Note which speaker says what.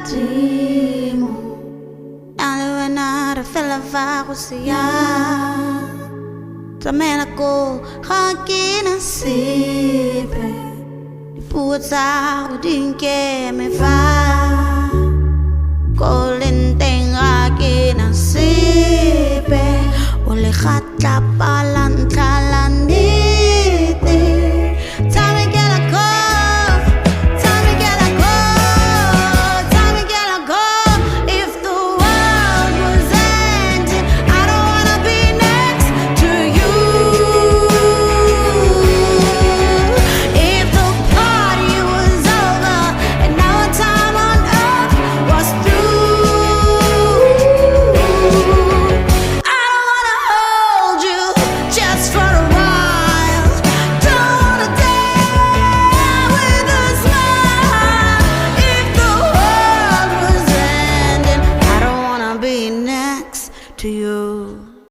Speaker 1: dimo ale wena re fela fa go sia tsamela ko ga ke na sepe dipuo tsa go dinkeme fa ko lenteng ga ke na sepe o le gatla pala